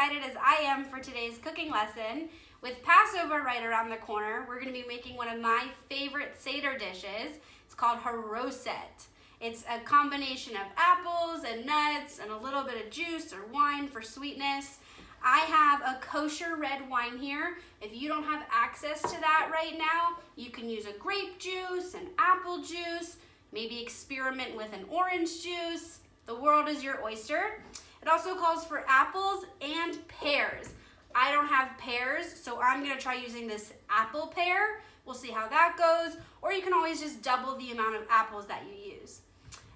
excited as I am for today's cooking lesson. With Passover right around the corner, we're going to be making one of my favorite Seder dishes. It's called haroset. It's a combination of apples and nuts and a little bit of juice or wine for sweetness. I have a kosher red wine here. If you don't have access to that right now, you can use a grape juice, an apple juice, maybe experiment with an orange juice. The world is your oyster. It also calls for apples and pears. I don't have pears, so I'm gonna try using this apple pear. We'll see how that goes, or you can always just double the amount of apples that you use.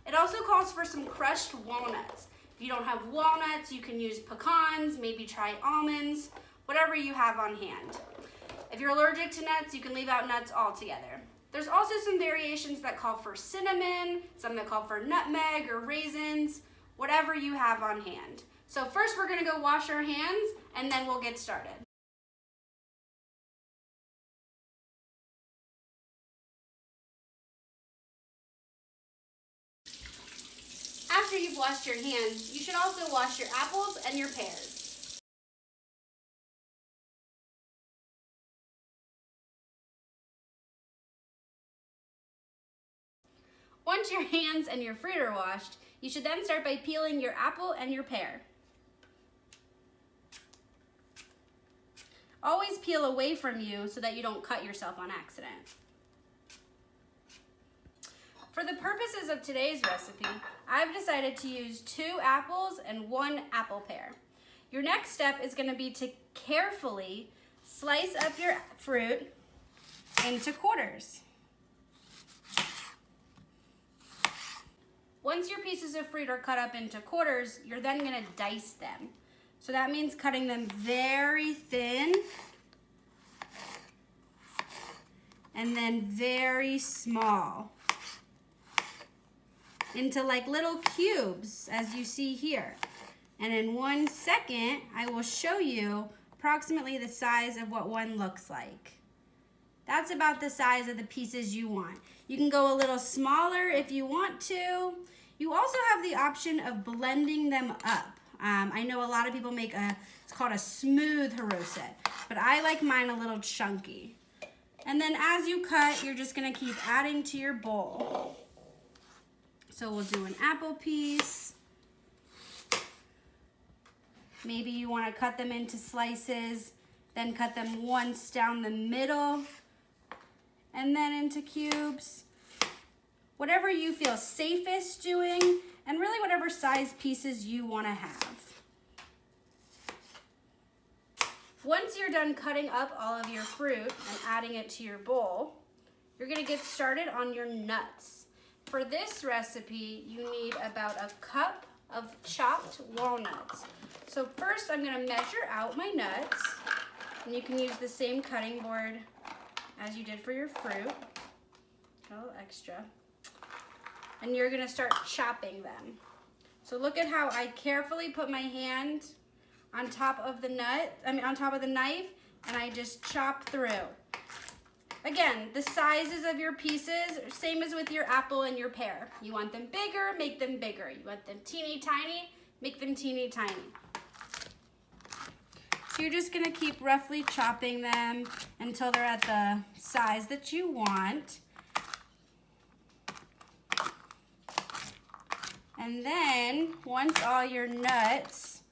It also calls for some crushed walnuts. If you don't have walnuts, you can use pecans, maybe try almonds, whatever you have on hand. If you're allergic to nuts, you can leave out nuts altogether. There's also some variations that call for cinnamon, some that call for nutmeg or raisins, whatever you have on hand. So first we're gonna go wash our hands and then we'll get started. After you've washed your hands, you should also wash your apples and your pears. Once your hands and your fruit are washed, you should then start by peeling your apple and your pear. Always peel away from you so that you don't cut yourself on accident. For the purposes of today's recipe, I've decided to use 2 apples and 1 apple pear. Your next step is going to be to carefully slice up your fruit into quarters. Once your pieces of fruit are cut up into quarters, you're then going to dice them. So that means cutting them very thin and then very small into like little cubes, as you see here. And in 1 second, I will show you approximately the size of what one looks like. That's about the size of the pieces you want. You can go a little smaller if you want to. You also have the option of blending them up. I know a lot of people make it's called a smooth haroset, but I like mine a little chunky. And then as you cut, you're just gonna keep adding to your bowl. So we'll do an apple piece. Maybe you wanna cut them into slices, then cut them once down the middle, and then into cubes. Whatever you feel safest doing, and really whatever size pieces you wanna have. Once you're done cutting up all of your fruit and adding it to your bowl, you're gonna get started on your nuts. For this recipe, you need about a cup of chopped walnuts. So first I'm gonna measure out my nuts, and you can use the same cutting board as you did for your fruit. A little extra. And you're gonna start chopping them. So look at how I carefully put my hand on top of the on top of the knife, and I just chop through. Again, the sizes of your pieces, same as with your apple and your pear. You want them bigger, make them bigger. You want them teeny tiny, make them teeny tiny. So you're just gonna keep roughly chopping them until they're at the size that you want. And then, once all your nuts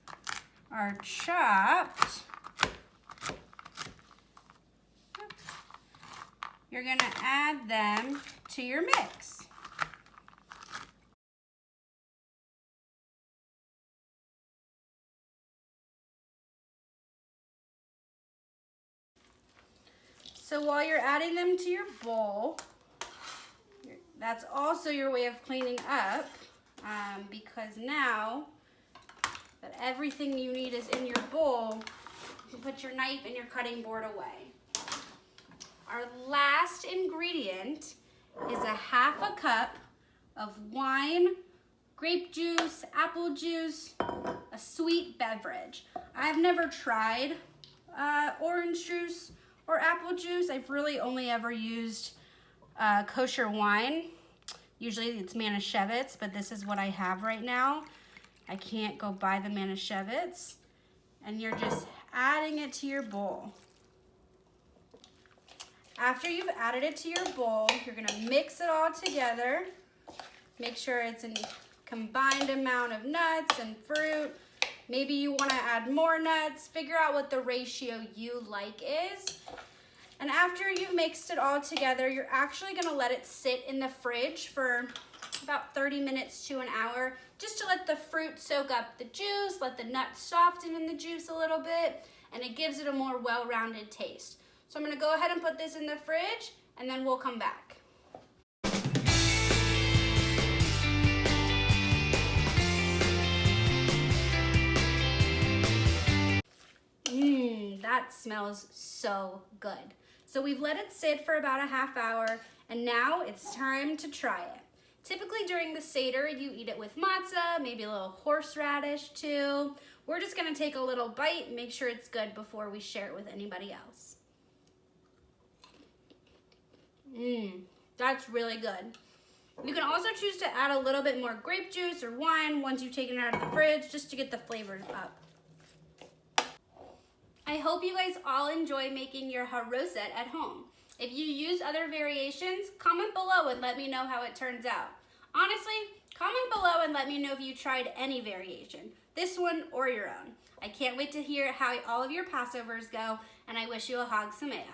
are chopped, you're gonna add them to your mix. So while you're adding them to your bowl, that's also your way of cleaning up. Because now that everything you need is in your bowl, you can put your knife and your cutting board away. Our last ingredient is a ½ cup of wine, grape juice, apple juice, a sweet beverage. I've never tried orange juice or apple juice. I've really only ever used kosher wine. Usually it's Manischewitz, but this is what I have right now. I can't go buy the Manischewitz. and you're just adding it to your bowl. After you've added it to your bowl, you're gonna mix it all together. Make sure it's a combined amount of nuts and fruit. Maybe you wanna add more nuts. Figure out what the ratio you like is. And after you've mixed it all together, you're actually gonna let it sit in the fridge for about 30 minutes to an hour, just to let the fruit soak up the juice, let the nuts soften in the juice a little bit, and it gives it a more well-rounded taste. So I'm gonna go ahead and put this in the fridge, and then we'll come back. That smells so good. So we've let it sit for about a half hour, and now it's time to try it. Typically during the Seder, you eat it with matzah, maybe a little horseradish too. We're just gonna take a little bite and make sure it's good before we share it with anybody else. That's really good. You can also choose to add a little bit more grape juice or wine once you've taken it out of the fridge, just to get the flavors up. I hope you guys all enjoy making your haroset at home. If you use other variations, comment below and let me know how it turns out. Honestly, comment below and let me know if you tried any variation, this one or your own. I can't wait to hear how all of your Passovers go, and I wish you a Hag Sameach.